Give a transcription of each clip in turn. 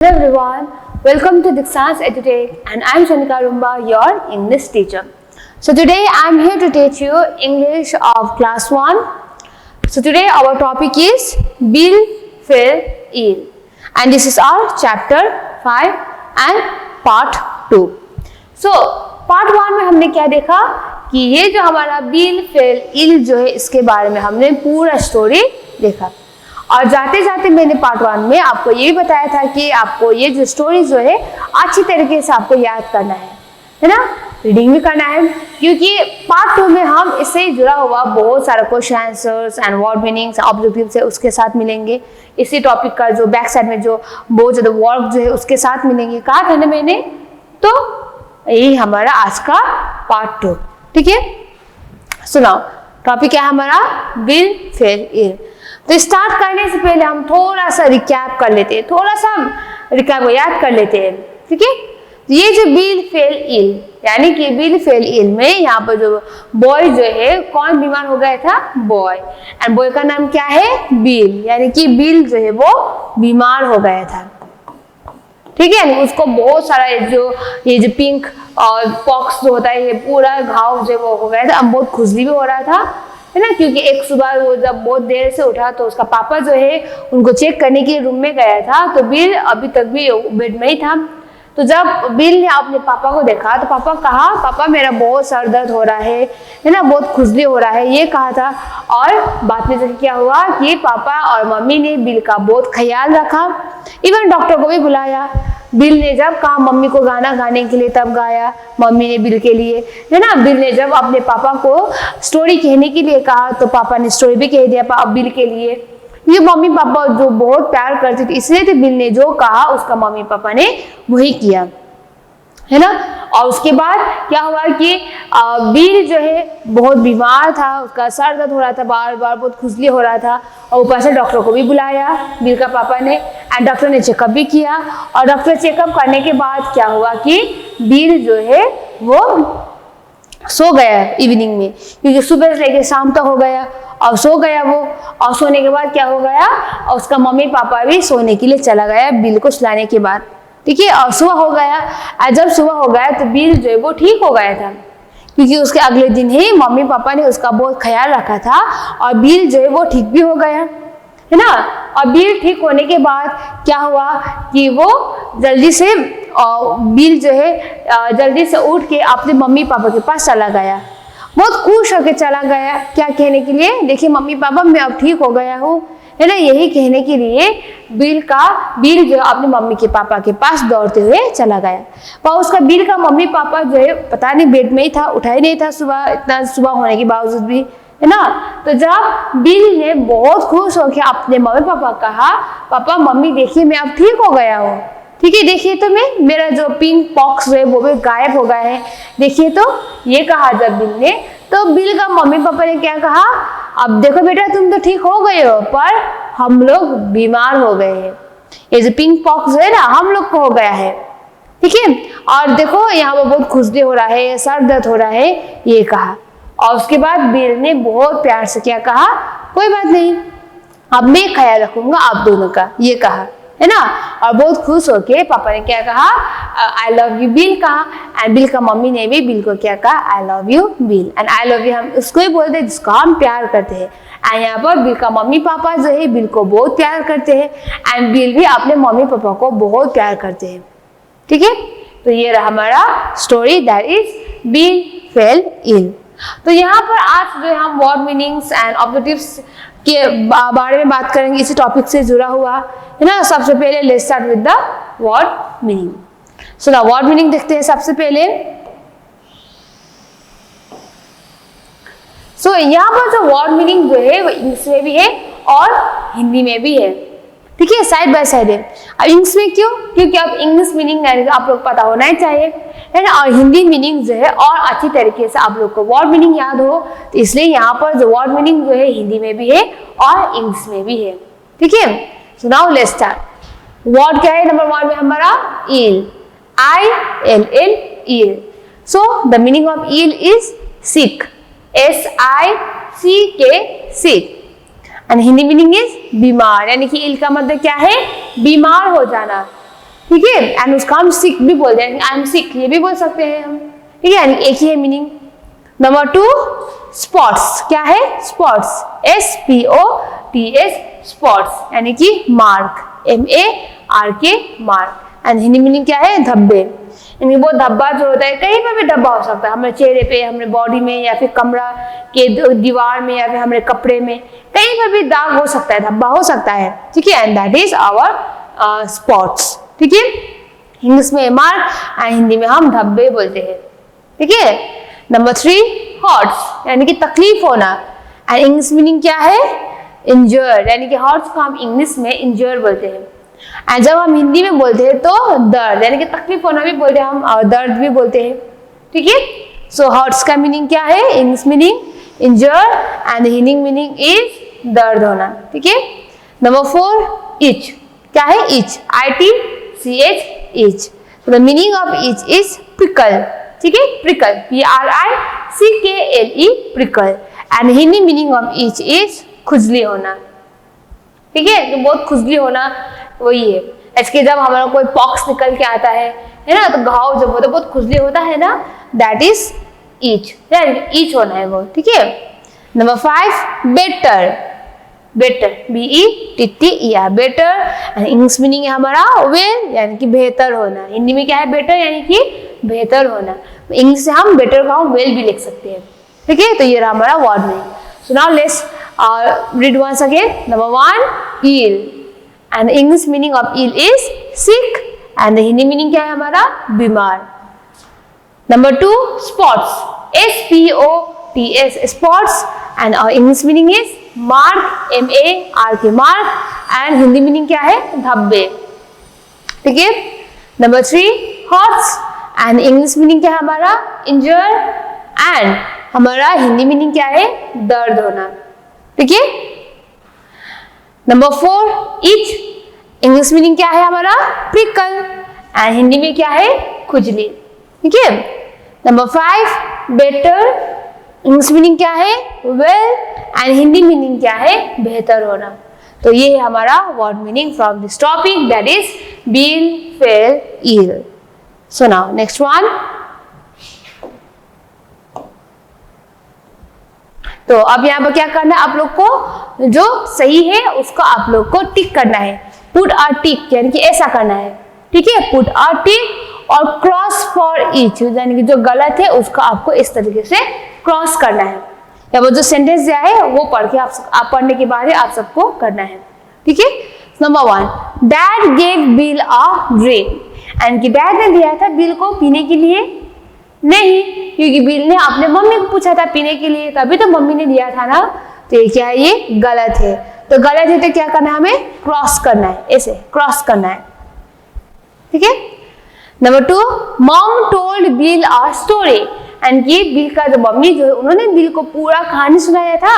Hello everyone, welcome to Dixon's EduTech and I am Shanika Rumba, your English teacher. So today I am here to teach you English of class 1. So today our topic is Bill fell ill and this is our chapter 5 and part 2. So part 1 में हमने क्या देखा कि ये जो हमारा Bill fell ill जो है इसके बारे में हमने पूरा स्टोरी देखा और जाते जाते मैंने पार्ट 1 में आपको ये भी बताया था कि आपको ये जो स्टोरी जो है अच्छी तरीके से आपको याद करना है ना, रीडिंग भी करना है क्योंकि पार्ट 2 में हम इससे जुड़ा हुआ बहुत सारा question answers and word meanings objectives है उसके साथ मिलेंगे। इसी टॉपिक का जो बैक साइड में जो बहुत ज़्यादा वर्क जो है उसके साथ मिलेंगे। कहा था ना मैंने, तो यही हमारा आज का पार्ट 2। ठीक है, सुनाओ टॉपिक क्या है हमारा, बिल फेल इल। तो स्टार्ट करने से पहले हम थोड़ा सा रिकैप कर लेते हैं, थोड़ा सा रिकैप को याद कर लेते हैं। ठीक है, ये जो बिल फेल इल यानी कि बिल फेल इल में यहाँ पर जो बॉय जो है कौन बीमार हो गया था, बॉय, एंड बॉय का नाम क्या है, बिल, यानी कि बिल जो है वो बीमार हो गया था। ठीक है, उसको बहुत सारा ये जो पिंक और पॉक्स जो होता है ये पूरा घाव जो वो हो गया था, अब बहुत खुजली भी हो रहा था, है ना, क्योंकि एक सुबह वो जब बहुत देर से उठा तो उसका पापा जो है उनको चेक करने के रूम में गया था, तो बिल अभी तक भी बेड में ही था। तो जब बिल ने अपने पापा को देखा तो पापा कहा, पापा मेरा बहुत सर दर्द हो रहा है ना, बहुत खुजली हो रहा है, ये कहा था। और बाद में जो क्या हुआ कि पापा और मम्मी ने बिल का बहुत ख्याल रखा, इवन डॉक्टर को भी बुलाया। बिल ने जब कहा मम्मी को गाना गाने के लिए तब गाया मम्मी ने बिल के लिए, है ना। बिल ने जब अपने पापा को स्टोरी कहने के लिए कहा तो पापा ने स्टोरी भी कह दिया बिल के लिए। ये मम्मी पापा जो बहुत प्यार करते थे इसलिए तो बिल ने जो कहा उसका मम्मी पापा ने वही किया, है ना। और उसके बाद क्या हुआ कि बिल जो है बहुत बीमार था, उसका सर दर्द हो रहा था, बार बार बहुत खुजली हो रहा था, और ऊपर से डॉक्टर को भी बुलाया बिल का पापा ने, एंड डॉक्टर ने चेकअप भी किया। और डॉक्टर चेकअप करने के बाद क्या हुआ कि बिल जो है वो सो गया इवनिंग में, क्योंकि सुबह से लेकर शाम तक हो गया और सो गया वो। और सोने के बाद क्या हो गया, और उसका मम्मी पापा भी सोने के लिए चला गया बिल को सुलाने के बाद। ठीक है, और सुबह हो गया, और जब सुबह हो गया तो बिल जो है वो ठीक हो गया था, क्योंकि उसके अगले दिन ही मम्मी पापा ने उसका बहुत ख्याल रखा था और बिल जो है वो ठीक भी हो गया, है ना। और बिल ठीक होने के बाद क्या हुआ कि वो जल्दी से बिल जो है जल्दी से उठ के अपने मम्मी पापा के पास चला गया, बहुत खुश होकर चला गया। क्या कहने के लिए, देखिए मम्मी पापा मैं अब ठीक हो गया हूँ, है ना, यही कहने के लिए बिल जो अपने मम्मी के पापा के पास दौड़ते हुए चला गया। पर उसका बिल का मम्मी पापा जो है पता नहीं बेड में ही था, उठा ही नहीं था सुबह, इतना सुबह होने के बावजूद भी, है ना। तो जब बिल ने बहुत खुश होकर अपने मम्मी पापा कहा, पापा मम्मी देखिए मैं अब ठीक हो गया हूँ, ठीक है, देखिए तो मेरा जो पिंक पॉक्स है वो भी गायब हो गया है, देखिए तो, ये कहा जब बिल ने, तो बिल का मम्मी पापा ने क्या कहा, अब देखो बेटा तुम तो ठीक हो गए हो पर हम लोग बीमार हो गए हैं, ये जो पिंक पॉक्स है ना हम लोग को हो गया है, ठीक है, और देखो यहाँ पर बहुत खुजली हो रहा है, सर दर्द हो रहा है, ये कहा। और उसके बाद बिल ने बहुत प्यार से क्या कहा, कोई बात नहीं अब मैं ख्याल रखूंगा आप दोनों का, ये कहा, है ना। और बहुत खुश होके पापा ने क्या कहा, आई लव यू बिल कहा, एंड बिल का मम्मी ने भी बिल को क्या कहा, I love you bill, and I love you हम उसको ही बोलते हैं जिसको हम प्यार करते हैं। एंड यहाँ पर बिल का मम्मी पापा जो है बिल को बहुत प्यार करते हैं, एंड बिल भी अपने मम्मी पापा को बहुत प्यार करते हैं। ठीक है, तो ये रहा हमारा story, that is Bill fell ill. तो यहाँ पर आज जो हम वर्ड मीनिंग्स एंड ऑब्जेक्टिव्स के बारे में बात करेंगे, इसी टॉपिक से जुड़ा हुआ, है ना। सबसे पहले let's start with the word meaning. So the word meaning देखते हैं सबसे पहले। सो यहाँ पर जो वर्ड मीनिंग जो है वो इंग्लिश में भी है और हिंदी में भी है, ठीक है, साइड बाय साइड है। अब इंग्लिश में क्यों, क्योंकि अब इंग्लिश मीनिंग आप लोग पता होना ही चाहिए, है ना, और हिंदी मीनिंग जो है और अच्छी तरीके से आप लोग को वर्ड मीनिंग याद हो, तो इसलिए यहाँ पर जो वर्ड मीनिंग जो है हिंदी में भी है और इंग्लिश में भी है, ठीक है। So now let's start. Word क्या है नंबर 1 में हमारा, ill, ILL, ill. So the meaning of ill is sick, SICK, sick, and Hindi meaning is बीमार, यानी कि इल का मतलब क्या है, बीमार हो जाना, ठीक है, एंड उसका हम सिक भी बोलते हैं, आई एम सिक ये भी बोल सकते हैं हम, ठीक है, एक ही है मीनिंग। नंबर 2 स्पॉट्स, क्या है स्पॉट्स, SPOTS स्पॉट्स यानी कि mark, MARK mark, and Hindi meaning क्या है धब्बे, यानी वो धब्बा जो होता है कहीं पर भी धब्बा हो सकता है, हमारे चेहरे पे, हमारे बॉडी में, या फिर कमरा के दीवार में, या फिर हमारे कपड़े में, कहीं पर भी दाग हो सकता है, धब्बा हो सकता है, ठीक है, and that is our spots, ठीक है, इंग्लिश में मार्क एंड हिंदी में हम धब्बे बोलते हैं, ठीक है। नंबर 3 हर्ट्स यानी कि तकलीफ होना, एंड इंग्लिश मीनिंग क्या है इंजर्ड, यानी कि हर्ट्स को हम इंग्लिश में इंजर्ड बोलते हैं, एंड जब हम हिंदी में बोलते हैं तो दर्द, यानी कि तकलीफ होना भी बोलते हैं हम और दर्द भी बोलते हैं, ठीक है। सो हर्ट्स का मीनिंग क्या है, English meaning injured and Hindi meaning is दर्द होना, ठीक है। नंबर 4 इच, क्या है etch, ITCH etch, the meaning of each is prickle, ठीक है, prickle PRICKLE prickle, and Hindi meaning of each is खुजली होना, ठीक है, तो बहुत खुजली होना वही है, इसके जब हमारा कोई पॉक्स निकल के आता है ना, तो घाव जब होता है बहुत खुजली होता है ना, दैट इज इच, इच होना है वो, ठीक है। Number 5 better, better BETTER better, and English meaning है हमारा वेल यानी कि बेहतर होना, हिंदी में क्या है बेटर यानी कि बेहतर होना, इंग्लिश से हम बेटर का वेल भी लिख सकते हैं, ठीक है, तो ये रहा हमारा word meaning. So now let's read once again. Number 1 ill, and the English meaning of ill is sick, and the Hindi meaning क्या है हमारा बीमार। Number 2 spots, SPOTS spots, and our English meaning is mark, MARK mark, and Hindi meaning क्या है धब्बे, ठीक है। Number 3 hurts, and English meaning क्या है हमारा injured, and हमारा हिंदी meaning क्या है दर्द होना, ठीक है। नंबर 4 इच, इंग्लिश मीनिंग क्या है हमारा प्रिकल, एंड हिंदी में क्या है खुजली, ठीक है। नंबर 5 बेटर, इंग्लिश मीनिंग क्या है वेल, एंड हिंदी मीनिंग क्या है बेहतर होना। तो ये है हमारा word meaning from this topic, that is Bill, fell, ill. So now next one, तो अब यहाँ पर क्या करना है आप लोग को, जो सही है उसको आप लोग को टिक करना है, पुट अ टिक यानी कि ऐसा करना है, ठीक है, पुट अ टिक और क्रॉस फॉर ईच, यानी कि जो गलत है उसको आपको इस तरीके से क्रॉस करना है, या वो जो सेंटेंस दिया है वो पढ़ के आप पढ़ने के बाद आप सबको करना है, ठीक है। Number 1 dad gave bill a drink, यानी कि डैड ने दिया था बिल को पीने के लिए, नहीं, क्योंकि बिल ने अपने मम्मी को पूछा था पीने के लिए, तभी तो मम्मी ने दिया था ना, तो ये क्या है ये गलत है, तो गलत है तो क्या करना है हमें क्रॉस करना है, ऐसे क्रॉस करना है, ठीक है। Number 2 mom told bill a story, and ये बिल का जो मम्मी जो है उन्होंने बिल को पूरा कहानी सुनाया था,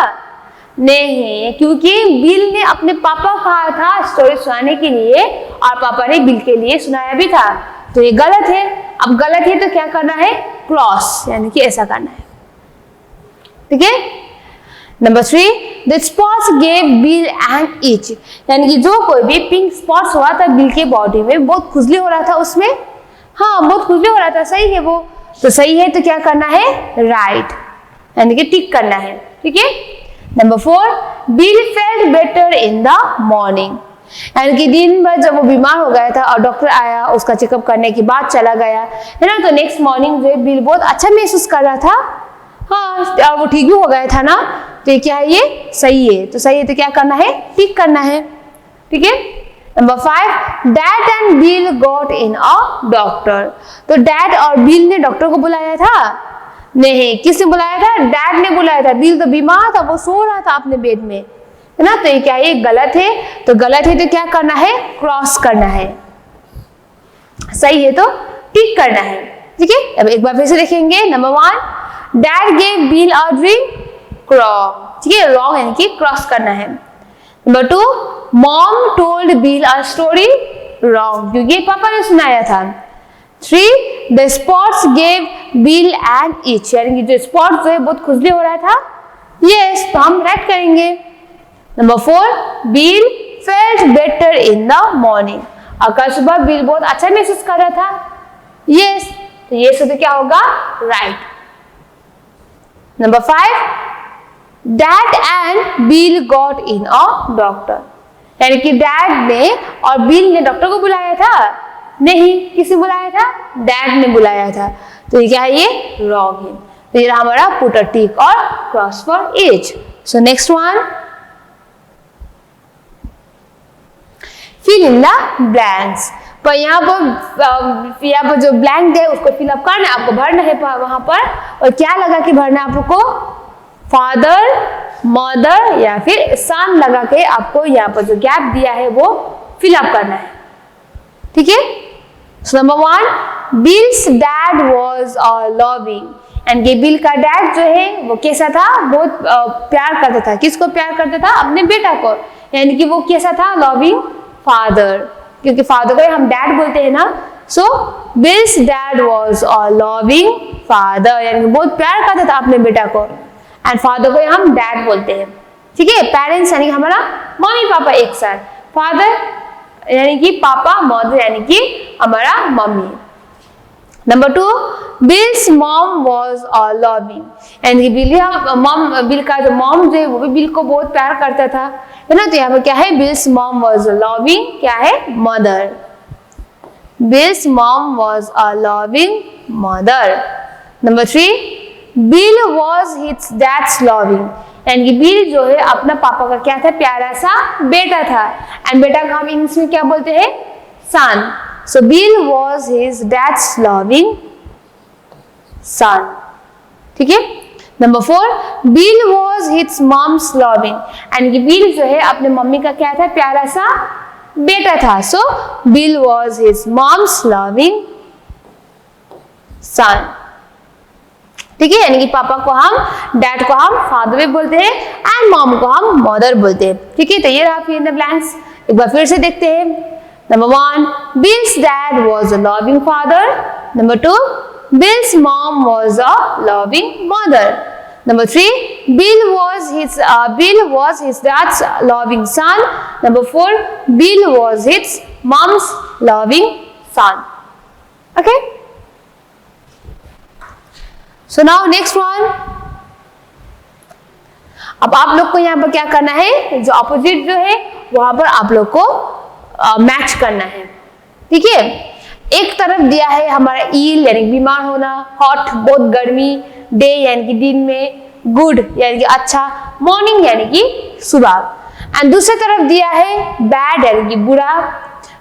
नहीं, क्योंकि बिल ने अपने पापा को कहा था स्टोरी सुनाने के लिए और पापा ने बिल के लिए सुनाया भी था, तो ये गलत है। अब गलत है तो क्या करना है क्रॉस, यानी कि ऐसा करना है, ठीक है। Number 3 the spots gave Bill an itch, यानी कि जो कोई भी पिंक स्पॉट्स हुआ था बिल के बॉडी में, बहुत खुजली हो रहा था उसमें, हाँ बहुत खुजली हो रहा था, सही है वो, तो सही है तो क्या करना है राइट, यानी कि टिक करना है, ठीक है। Number 4 bill felt better in the morning, यानी कि दिन भर जब वो बीमार हो गया था और डॉक्टर आया उसका चेकअप करने के बाद चला गया है ना, तो नेक्स्ट मॉर्निंग जो है बिल बहुत अच्छा महसूस कर रहा था, हाँ, और वो ठीक भी हो गया था ना, तो ये क्या है ये सही है, तो सही है तो क्या करना है टिक करना है, ठीक है। Number 5 dad and bill got in a doctor, तो डैड और बिल ने डॉक्टर को बुलाया था, नहीं, किसने बुलाया था डैड ने बुलाया था, बिल तो बीमार था, वो सो रहा था अपने बेड में, है ना, तो ये क्या है गलत है, तो गलत है तो क्या करना है क्रॉस करना है, सही है तो टिक करना है, ठीक है। अब एक बार फिर से देखेंगे। Number 1 dad gave bill a drink, wrong, ठीक है, रॉन्ग यानी कि क्रॉस करना है। Number 2 mom told bill a story, wrong, क्योंकि पापा ने सुनाया था। 3 the spots gave bill and each, यानी कि जो स्पॉट्स जो है बहुत खुजली हो रहा था, यस, तो हम राइट करेंगे। Number 4 bill felt better in the morning, कल सुबह बिल बहुत अच्छा महसूस कर रहा था। यस, तो ये शब्द क्या होगा? Right. Number 5, dad and bill got in a doctor, यानी कि डैड ने और बिल ने डॉक्टर को बुलाया था? नहीं, किसे बुलाया था? डैड ने बुलाया था। तो ये क्या है? ये रॉन्ग है। तो ये हमारा पुट अ टिक और cross for each. So next one, fill in the blanks. पर यहाँ पर जो ब्लैंक है उसको फिलअप करना है, आपको भरना है वहां पर। और क्या लगा कि भरना है आपको? फादर, मदर या फिर सन लगा के आपको यहाँ पर जो गैप दिया है वो फिलअप करना है। ठीक है? So number 1, bills dad was loving, and ये बिल का डैड जो है वो कैसा था? बहुत प्यार करता था। किसको प्यार करता था? अपने बेटा को। यानी कि वो कैसा था? लविंग फादर, क्योंकि फादर को हम डैड बोलते हैं ना। So Bill's dad was loving father, यानी कि बहुत प्यार करता था अपने बेटा को। एंड फादर को हम डैड बोलते हैं। ठीक है? पेरेंट्स यानी कि हमारा मम्मी पापा एक साथ। फादर यानी कि पापा, मदर यानी कि हमारा mummy. Number 2, bills mom was loving, यानी कि बिल का जो मॉम जो है वो भी बिल को बहुत प्यार करता था, है ना। तो यहाँ पर क्या है? बिल्स मॉम वाज लविंग क्या है? Mother. Bill's mom was loving mother. Number 3, Bill was his dad's loving, यानी कि बिल जो है अपना पापा का क्या था? प्यारा सा बेटा था। एंड बेटा का हम इंग्लिश में क्या बोलते हैं? Son. So Bill was his dad's loving son. ठीक है? Number 4, Bill was his mom's loving, यानी कि बिल जो है अपने मम्मी का क्या था? प्यारा सा बेटा था। So Bill was his mom's loving son. ठीक है? यानी कि पापा को हम, डैड को हम फादर भी बोलते हैं एंड मॉम को हम मदर बोलते हैं। ठीक है? तो ये रहा फिर इन द ब्लैंक्स। एक बार फिर से देखते हैं। Number 1, bills dad was a loving father. Number 2, bills mom was a loving mother. Number 3, Bill was his dad's loving son. Number 4, Bill was his mom's loving son. Okay? So now next one. अब आप लोग को यहाँ पर क्या करना है? जो अपोजिट जो है वहां पर आप लोग को मैच करना है। ठीक है? एक तरफ दिया है हमारा इल यानी बीमार होना, हॉट बहुत गर्मी, डे यानी कि दिन में, गुड यानी कि अच्छा, मॉर्निंग यानी कि सुबह। एंड दूसरी तरफ दिया है बैड यानी कि बुरा,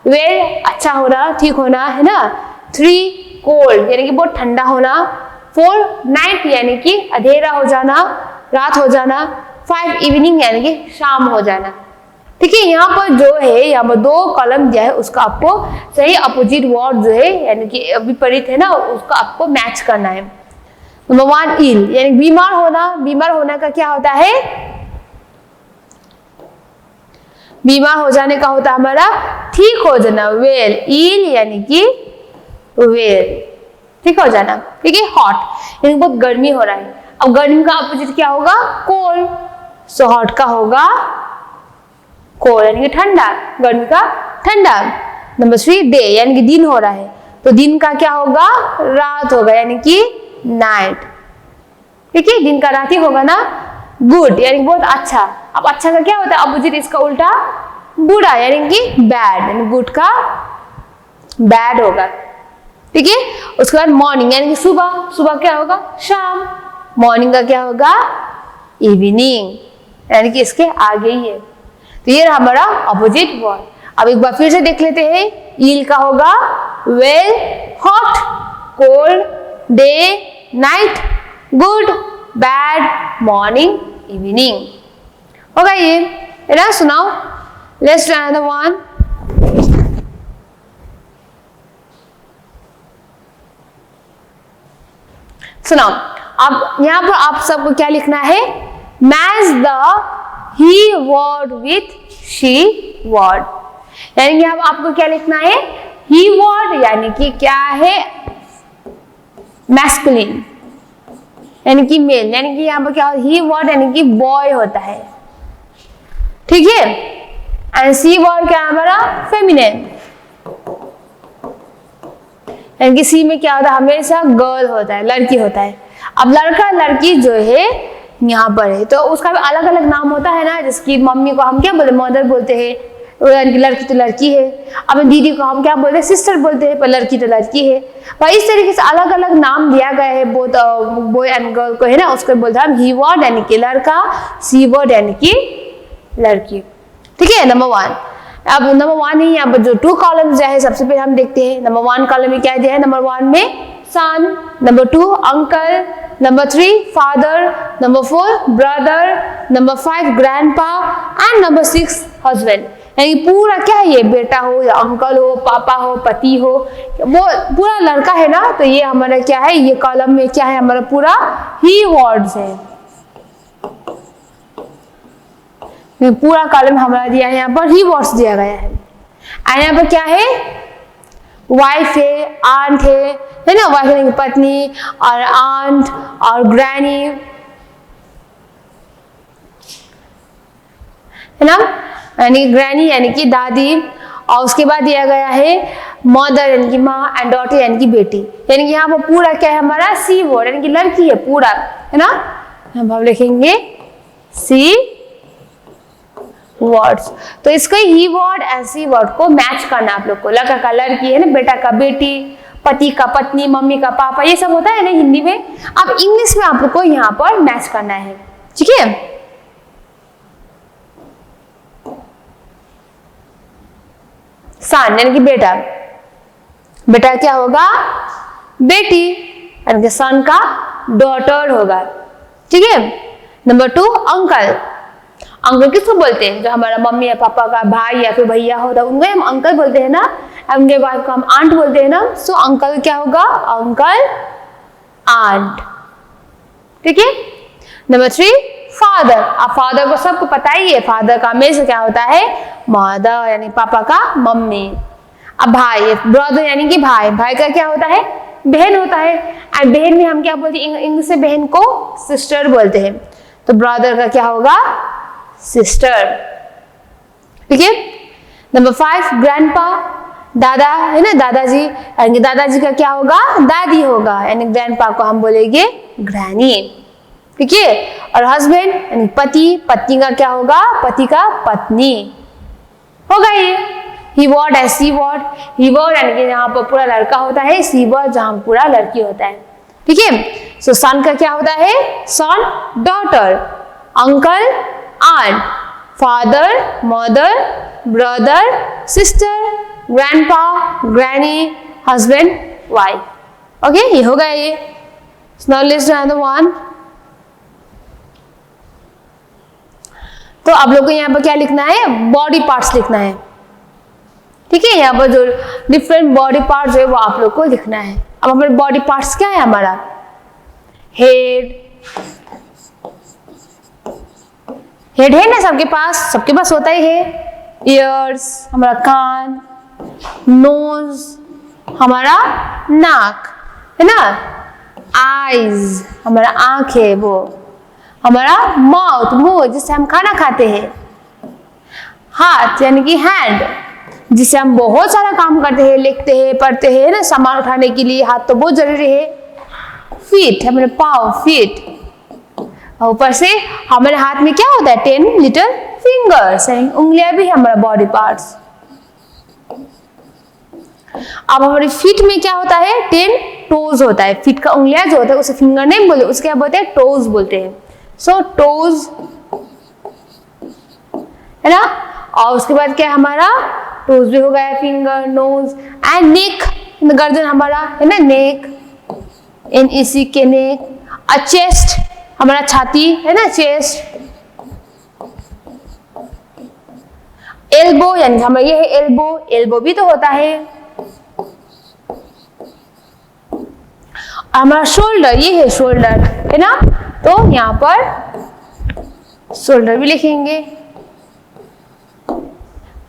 वेल अच्छा होना, ठीक होना, है ना। 3 कोल्ड यानी कि बहुत ठंडा होना। 4 नाइट यानी कि अंधेरा हो जाना, रात हो जाना। 5 इवनिंग यानी कि शाम हो जाना। ठीक है? यहाँ पर जो है यहाँ पर 2 कॉलम दिया है, उसका आपको सही अपोजिट वर्ड जो है यानी कि विपरीत है ना, उसको आपको मैच करना है। नंबर 1, इल यानी बीमार होना। बीमार होना का क्या होता है? बीमार हो जाने का होता है हमारा ठीक हो जाना, वेल। इल यानी कि वेल, ठीक हो जाना। ठीक है? हॉट यानी बहुत गर्मी हो रहा है। अब गर्मी का अपोजिट क्या होगा? कोल्ड। सो हॉट का होगा कोल्ड यानी कि ठंडा, गर्मी का ठंडा। नंबर 3, डे यानी कि दिन हो रहा है, तो दिन का क्या होगा? रात होगा यानी कि नाइट। ठीक है? दिन का रात ही होगा ना। गुड यानी बहुत अच्छा। अब अच्छा का क्या होता है? अपोजिट इसका उल्टा बुरा यानी कि बैड, यानी गुड का बैड होगा। ठीक है? उसके बाद मॉर्निंग यानी कि सुबह। सुबह क्या होगा? शाम। मॉर्निंग का क्या होगा? इवनिंग, यानी कि इसके आगे ही है। तो ये हमारा अपोजिट वर्ड। अब एक बार फिर से देख लेते हैं। ईल का होगा well, hot, cold, day, night, good, bad, morning, evening. होगा ये, है ना। सुनाओ, लेट्स डू अनदर वन। सुनाओ, अब यहाँ पर आप सबको क्या लिखना है? Match the he word with she word, यानी कि अब आपको क्या लिखना है? ही वर्ड यानी कि क्या है? मैस्कुलिन यानी कि मेल, यानी कि यहाँ पर क्या? ही वर्ड यानी कि बॉय होता है। ठीक है? एंड सी वर्ड क्या है हमारा? फेमिनिन। यानी कि सी में क्या होता है, हमेशा गर्ल होता है, लड़की होता है। अब लड़का लड़की जो है यहाँ पर है तो उसका भी अलग अलग नाम होता है ना, जिसकी मम्मी को हम क्या बोलते हैं, मदर बोलते हैं, यानी कि लड़की तो लड़की है। अब दीदी को हम क्या बोलते हैं, सिस्टर बोलते हैं, पर लड़की तो लड़की है। पर इस तरीके से अलग अलग नाम दिया गया है बोथ बॉय एंड गर्ल को, है ना। उसको बोलते हैं ही वर्ड यानी कि लड़का, सी वर्ड यानी कि लड़की। ठीक है, नंबर 1। अब नंबर 1 ही यहाँ पर जो 2 कॉलम जो है सबसे पहले हम देखते हैं। नंबर 1 कॉलम में क्या दिया है, नंबर 1 में son, number 2 uncle, number 3 father, number 4 brother, number 5 grandpa and number 6 husband. यानी पूरा क्या है, ये बेटा हो या अंकल हो, पापा हो, पति हो, वो पूरा लड़का है ना, तो ये हमारा क्या है, ये कॉलम में क्या है, हमारा पूरा ही वर्ड्स है। पूरा कॉलम हमारा दिया है, यहाँ पर ही वर्ड्स दिया गया है। एंड यहाँ पर क्या है, वाइफ है, आंट है ना, वाइफ यानी पत्नी, और आंट और ग्रैनी, है ना, यानी ग्रैनी यानी कि दादी। और उसके बाद दिया गया है मदर यानी कि माँ एंड डॉटर यानी कि बेटी। यानी कि यहाँ पर पूरा क्या है हमारा सी वर्ड यानी कि लड़की है पूरा, है ना। हम लिखेंगे सी वर्ड्स। तो इसका ही वर्ड एंड सी वर्ड को मैच करना आप लोग को। लड़का का लड़की है ना, बेटा का बेटी, पति का पत्नी, मम्मी का पापा, ये सब होता है ना हिंदी में। अब इंग्लिश में आप लोग को यहाँ पर मैच करना है, ठीक है। सन यानी कि बेटा, बेटा क्या होगा, बेटी, यानी कि सन का डॉटर होगा, ठीक है। Number 2 uncle. अंकल किसको बोलते हैं, जो हमारा मम्मी या पापा का भाई या फिर भैया होता है उनको हम अंकल बोलते हैं ना। उनके वाइफ को हम आंट बोलते हैं ना। सो अंकल क्या होगा, अंकल आंट, ठीक है। Number 3 father. अब फादर को सबको पता ही है, फादर का हमेशा क्या होता है, मदर यानी पापा का मम्मी। अब भाई, ब्रदर यानी कि भाई, भाई का क्या होता है, बहन होता है। एंड बहन में हम क्या बोलते हैं, इंग्लिश से बहन को सिस्टर बोलते हैं। तो ब्रदर का क्या होगा, सिस्टर, ठीक है। नंबर 5 ग्रैंडपा, दादा है ना, दादाजी, यानी दादाजी का क्या होगा, दादी होगा, यानी ग्रैंडपा को हम बोलेंगे ग्रैनी, ठीक है। और हस्बैंड यानी पति, पत्नी का क्या होगा, पति का पत्नी होगा। ये ही वर्ड है सी वर्ड। ही वर्ड यानी कि यहाँ पर पूरा लड़का होता है, सी वर्ड जहाँ पूरा लड़की होता है, ठीक है। सो सन का क्या होता है, son daughter, uncle aunt, father mother, brother sister, grandpa granny, husband wife. Okay, ये हो गया ये। Now let's do another one. तो आप लोग को यहाँ पर क्या लिखना है, बॉडी पार्ट्स लिखना है, ठीक है। यहाँ पर जो डिफरेंट बॉडी पार्ट्स है वो आप लोग को लिखना है। अब हमारे बॉडी पार्ट्स क्या है, हमारा हेड, हेड है ना सबके पास होता ही है। ईयर्स हमारा कान, नोज हमारा नाक, है ना। आईज हमारा आंख है, वो हमारा माउथ मुंह जिससे हम खाना खाते हैं। हाथ यानी कि हैंड, जिससे हम बहुत सारा काम करते हैं, लिखते हैं, पढ़ते हैं ना, सामान उठाने के लिए हाथ तो बहुत जरूरी है। फीट हमारे पाँव, फीट। ऊपर से हमारे हाथ में क्या होता है, 10 लिटिल फिंगर्स, उंगलियां भी है हमारा बॉडी पार्ट्स। अब हमारे फीट में क्या होता है, 10 टोज होता है। फीट का उंगलियां जो होता है उसे फिंगर नहीं बोलते, उसके क्या बोलते हैं, टोज बोलते हैं। सो टोज, है ना। और उसके बाद क्या है हमारा, टोज भी हो गया, फिंगर, नोज एंड नेक, गर्दन हमारा है ना, नेक, NEC के नेक। चेस्ट हमारा छाती है ना, चेस्ट। एल्बो यानी हमारा ये है एल्बो, एल्बो भी तो होता है। हमारा शोल्डर, ये है शोल्डर, है ना। तो यहाँ पर शोल्डर भी लिखेंगे।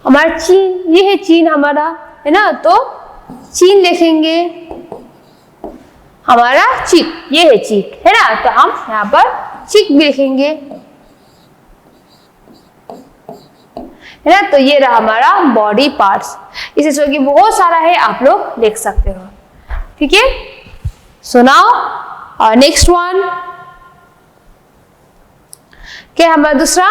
हमारा चीन, ये है चीन हमारा, है ना, तो चीन लिखेंगे। हमारा चीक, ये है चीक, है ना, तो हम यहाँ पर चीक भी लिखेंगे, है ना। तो ये रहा हमारा बॉडी पार्ट्स। इसे जो कि बहुत सारा है, आप लोग देख सकते हो। ठीक है। सो नाउ नेक्स्ट वन क्या है हमारा दूसरा,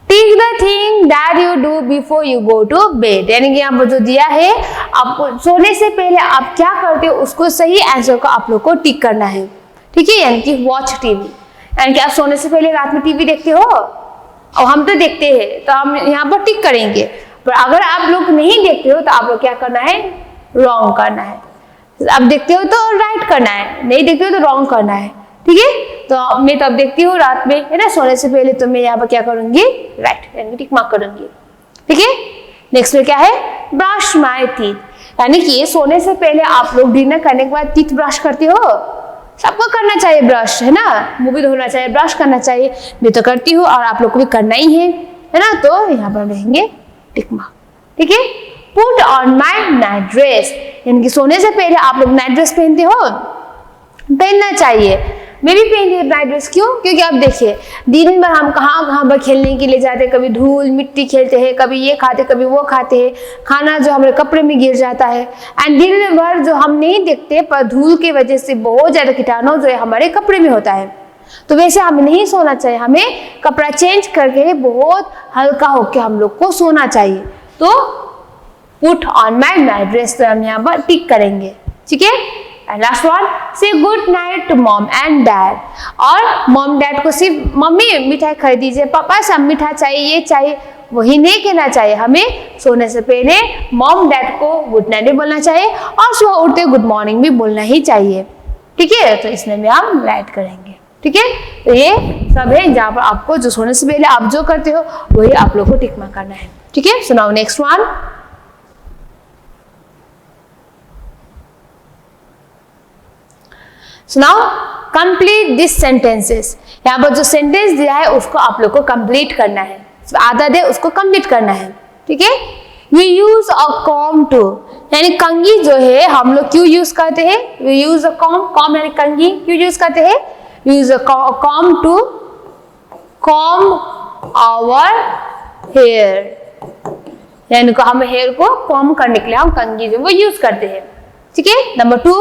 tick the thing that you do before you go to bed, यानी कि यहाँ पर जो दिया है आपको सोने से पहले आप क्या करते हो उसको सही आंसर को आप लोग को टिक करना है, ठीक है। यानी कि वॉच टीवी, यानी कि आप सोने से पहले रात में टीवी देखते हो और हम तो देखते हैं तो हम यहाँ पर टिक करेंगे, पर अगर आप लोग नहीं देखते हो तो आप लोग क्या करना है, रॉन्ग करना है। आप देखते हो तो राइट करना है, नहीं देखते हो तो रॉन्ग करना है, ठीक है। तो मैं तो अब देखती हूँ रात में है ना सोने से पहले, तो मैं यहाँ पर क्या करूंगी, राइट यानी टिक मार्क करूंगी, ठीक है। नेक्स्ट में क्या है, ब्रश माय टीथ, यानी कि सोने से पहले आप लोग डिनर करने के बाद टीथ ब्रश करते हो, सबको करना चाहिए ब्रश, है ना, मुंह भी धोना चाहिए, ब्रश करना चाहिए, मैं तो करती हूँ और आप लोग को भी करना ही है ना। तो यहाँ पर रहेंगे टिक मार्क, ठीक है। Put on my night dress, यानी कि सोने से पहले आप लोग नाइट ड्रेस पहनते हो, पहनना चाहिए, मैं भी पहनती हूँ नाइट ड्रेस, क्यों, क्योंकि आप देखिए दिन भर हम कहाँ पर खेलने के लिए जाते हैं, कभी धूल मिट्टी खेलते हैं, कभी ये खाते कभी वो खाते हैं, खाना जो हमारे कपड़े में गिर जाता है, एंड दिन भर जो हम नहीं देखते पर धूल की वजह से बहुत ज्यादा कीटाणु जो है हमारे कपड़े में होता है। तो वैसे हमें नहीं सोना चाहिए, हमें कपड़ा चेंज करके बहुत हल्का होकर हम लोग को सोना चाहिए। तो put on my night dress, तो हम यहाँ पर टिक करेंगे, ठीक है। And last one, say good night to mom and dad, और मॉम डैड को सिर्फ मम्मी मिठाई खरीद दीजिए, पापा सब मिठाई चाहिए, ये चाहिए, वही नहीं कहना चाहिए, हमें सोने से पहले मॉम डैड को गुड नाइट भी बोलना चाहिए और सुबह उठते गुड मॉर्निंग भी बोलना ही चाहिए, ठीक है। तो इसमें भी हम राइट करेंगे, ठीक है। तो ये सब है जहाँ पर आपको जो सोने से पहले आप जो करते हो वही आप लोग को टिक मार्क करना है, ठीक है। So now next one, So now complete these sentences, यहाँ पर जो सेंटेंस दिया है उसको आप लोग को कंप्लीट करना है, आधा दे उसको कंप्लीट करना है, ठीक है। We use a comb to, यानी कंघी जो है हम लोग क्यों यूज करते हैं, we use a comb, comb यानी कंघी क्यों यूज करते हैं, we use a comb to comb our hair, यानी हम हेयर को कॉम्ब करने के लिए हम कंघी जो वो यूज करते हैं, ठीक है। Number 2,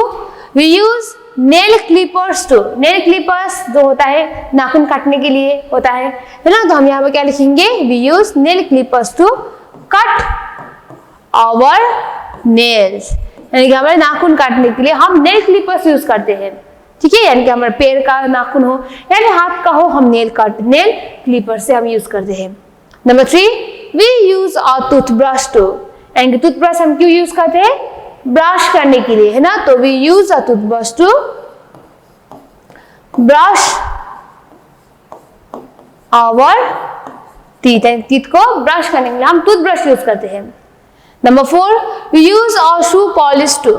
we use nail clippers to, nail clippers जो होता है नाखून काटने के लिए होता है ना, तो हम यहाँ पे क्या लिखेंगे, we use nail clippers to cut our nails, यानी कि हमारे नाखून काटने के लिए हम नेल क्लिपर्स यूज करते हैं, ठीक है। यानी कि हमारे पैर का नाखून हो यानी हाथ का हो, हम नेल क्लिपर से हम यूज करते हैं। Number 3, we use a toothbrush to, यानी कि टूथब्रश हम क्यों यूज करते हैं, ब्रश करने के लिए, है ना, तो we use a toothbrush to brush our teeth, teeth को ब्रश करने के लिए हम टूथब्रश यूज करते हैं। Number 4, we use a shoe polish to,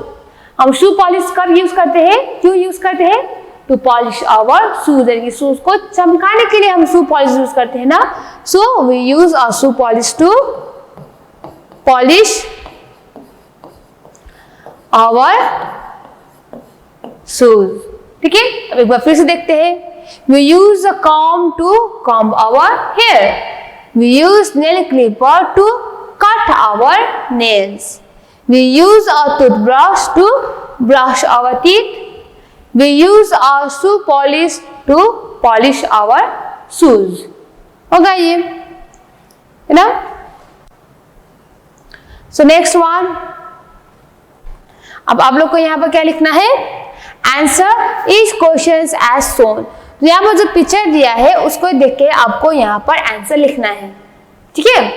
हम शू पॉलिश कब यूज करते हैं, क्यों यूज करते हैं, टू पॉलिश आवर शूज, यानी कि शूज को चमकाने के लिए हम शू पॉलिश यूज करते हैं ना, so we use a shoe polish to polish our shoes, ठीक है। अब एक बार फिर से देखते हैं, we use a comb to comb our hair, we use nail clipper to cut our nails, we use a toothbrush to brush our teeth, we use a shoe polish to polish our shoes, होगा ये, है ना। सो next one, अब आप लोग को यहाँ पर क्या लिखना है, answer is questions as shown, तो यहाँ पर जो पिक्चर दिया है उसको देख के आपको यहाँ पर आंसर लिखना है, ठीक है।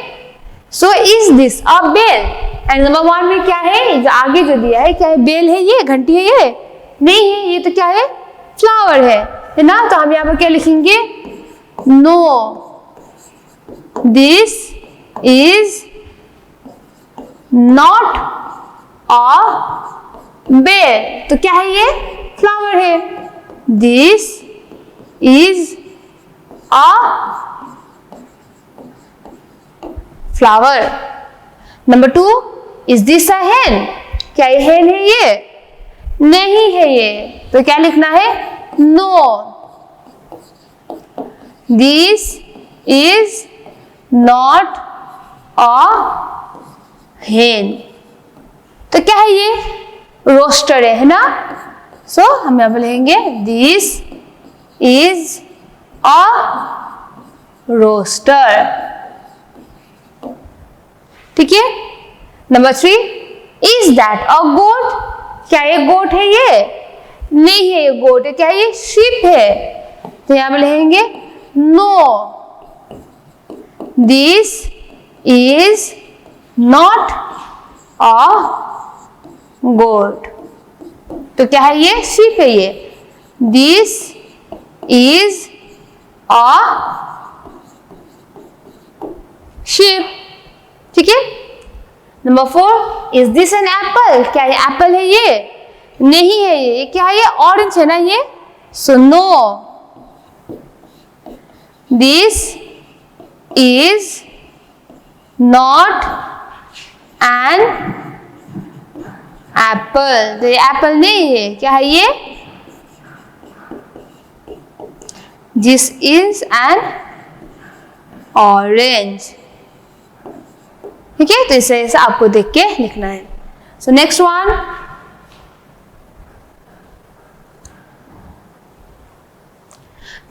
So is this a bell, and number 1 में क्या है, जो आगे जो दिया है क्या है, बेल है, ये घंटी है, ये नहीं है, ये तो क्या है, फ्लावर है ना, तो हम यहाँ पर क्या लिखेंगे, no this is not a bell, तो क्या है, ये फ्लावर है, this is a flower. Number 2, is this a hen, क्या ये हेन है, ये नहीं है, ये तो क्या लिखना है, no this is not a hen, तो क्या है ये, रोस्टर है ना। सो हम यहाँ पे लिखेंगे दिस इज अ रोस्टर। ठीक है। नंबर 3, इज दैट अ गोट? क्या ये गोट है? ये नहीं है, ये गोट है। क्या ये शीप है? तो यहां पे लिखेंगे no, this is not a goat. तो क्या है? ये शीप है। ये दिस इज अ शीप। ठीक है। Number 4, is this an apple? क्या ये एप्पल है? ये नहीं है। ये क्या है? ये ऑरेंज है ना ये। So no, this is not an apple. तो ये एप्पल नहीं है। क्या है ये? This is an orange. ठीक है। तो इस तरह से आपको देख के लिखना है। सो नेक्स्ट वन,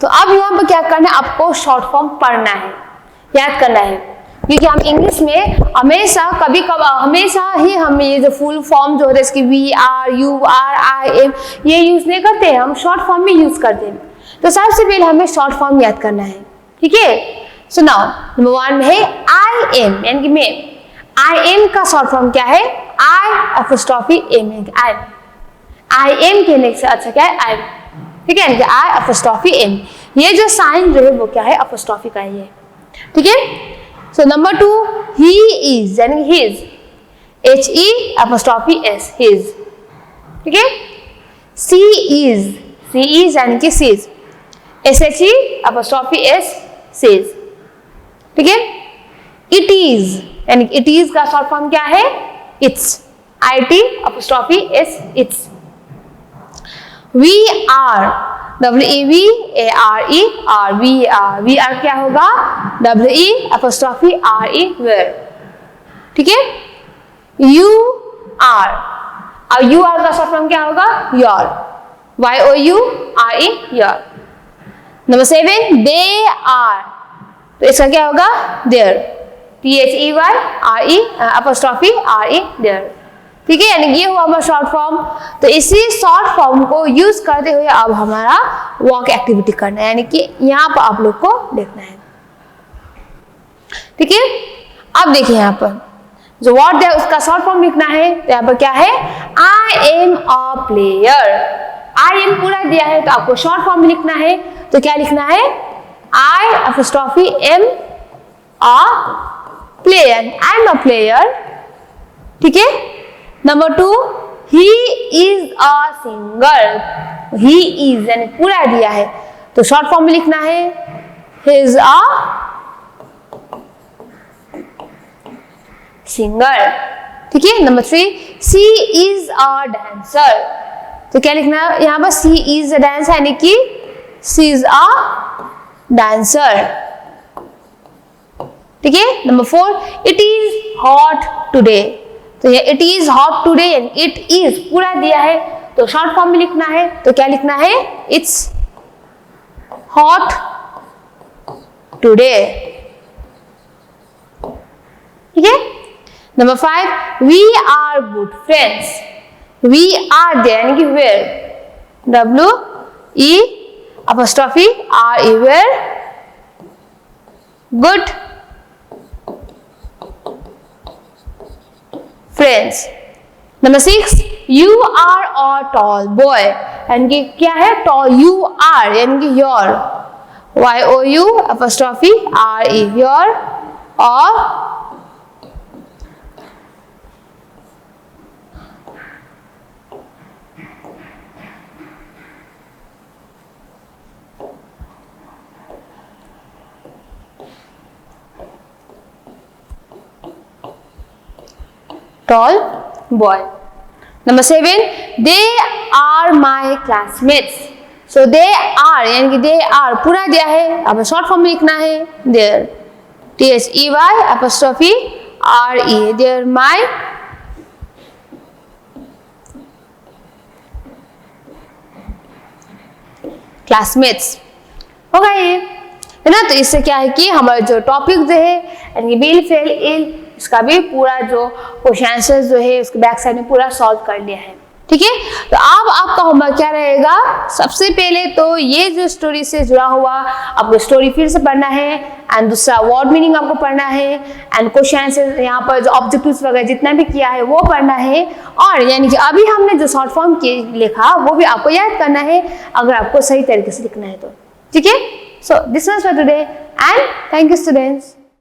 तो अब यहाँ पर क्या करना है? आपको शॉर्ट फॉर्म पढ़ना है, याद करना है, क्योंकि हम इंग्लिश में हमेशा कभी कभार हमेशा ही हम ये जो फुल फॉर्म जो होता है इसकी we are you are I am ये यूज नहीं करते हैं, हम शॉर्ट फॉर्म में यूज करते हैं। तो सबसे पहले हमें शॉर्ट फॉर्म याद करना है। ठीक है। सो नाउ नंबर 1 में है आई एम, यानी कि मैं। आई एम का शॉर्ट फॉर्म क्या है? I apostrophe M. I am कहने से अच्छा क्या है? आई। ठीक है। आई एपोस्ट्रोफी एम, ये जो साइन जो है वो क्या है? एपोस्ट्रोफी का है ये। ठीक है। सो नंबर 2, ही इज, यानी his, H E apostrophe S, his. ठीक है। सी इज, सी इज यानी कि she's, S H E apostrophe S, she's. ठीक है। इट इज, यानी कि इट इज का शॉर्ट फॉर्म क्या है? It's, I T apostrophe S, it's. We are, W E we A R E are, we are, we are क्या होगा? W E apostrophe R E, where. ठीक है। You are, अब you are का short form क्या होगा? You're, Y O U R E, you're. Number 7, they are, तो इसका क्या होगा? They're, T H E Y R E apostrophe R E, they're. ठीक है। यानी ये हुआ हमारा शॉर्ट फॉर्म। तो इसी शॉर्ट फॉर्म को यूज करते हुए अब हमारा वर्क एक्टिविटी करना है, यानी कि यहाँ पर आप लोग को देखना है। ठीक है। अब देखिए यहाँ पर जो वर्ड है उसका शॉर्ट फॉर्म लिखना है। तो यहाँ पर क्या है? आई am a player. I M पूरा दिया है तो आपको शॉर्ट फॉर्म में लिखना है। तो क्या लिखना है? I apostrophe M a player, I am a player. ठीक है। Number 2, he is a singer. He is यानी पूरा दिया है तो शॉर्ट फॉर्म में लिखना है ही इज अ सिंगर। ठीक है। Number 3, she is a dancer. तो क्या लिखना है यहाँ पर? सी इज अ डांसर, यानी कि सी इज अ डांसर। ठीक है। Number 4, it is hot today. तो ये it is hot today, it is पूरा दिया है तो शॉर्ट फॉर्म में लिखना है। तो क्या लिखना है? It's hot today. ठीक है। Number 5, we are good friends. We are there यानी कि we're, W E apostrophe R E, we're good friends. Number 6, you are a tall boy, यानी कि क्या है? टॉल, यू आर यानी कि you're, Y O U apostrophe R E, you're a tall boy. Number 7, they are my classmates. So they are यानी कि they are पूरा दिया है, अब शॉर्ट फॉर्म में लिखना है their, T H E Y apostrophe R E, they are my classmates. होगा ये, है ना। तो इससे क्या है कि हमारा जो टॉपिक जो है यानी विल, फेल, इल, इसका भी पूरा जो क्वेश्चन आंसर जो है उसके बैक साइड में पूरा सॉल्व कर लिया है। ठीक है, तो अब आपका होमवर्क क्या रहेगा, सबसे पहले तो ये जो स्टोरी से जुड़ा हुआ आपको स्टोरी फिर से पढ़ना है, एंड दूसरा वर्ड मीनिंग आपको पढ़ना है, एंड क्वेश्चन आंसर यहाँ पर जो ऑब्जेक्टिव्स वगैरह जितना भी किया है वो पढ़ना है, और यानी कि अभी हमने जो शॉर्ट फॉर्म लिखा वो भी आपको याद करना है अगर आपको सही तरीके से लिखना है तो। ठीक है, so this was for today and thank you students.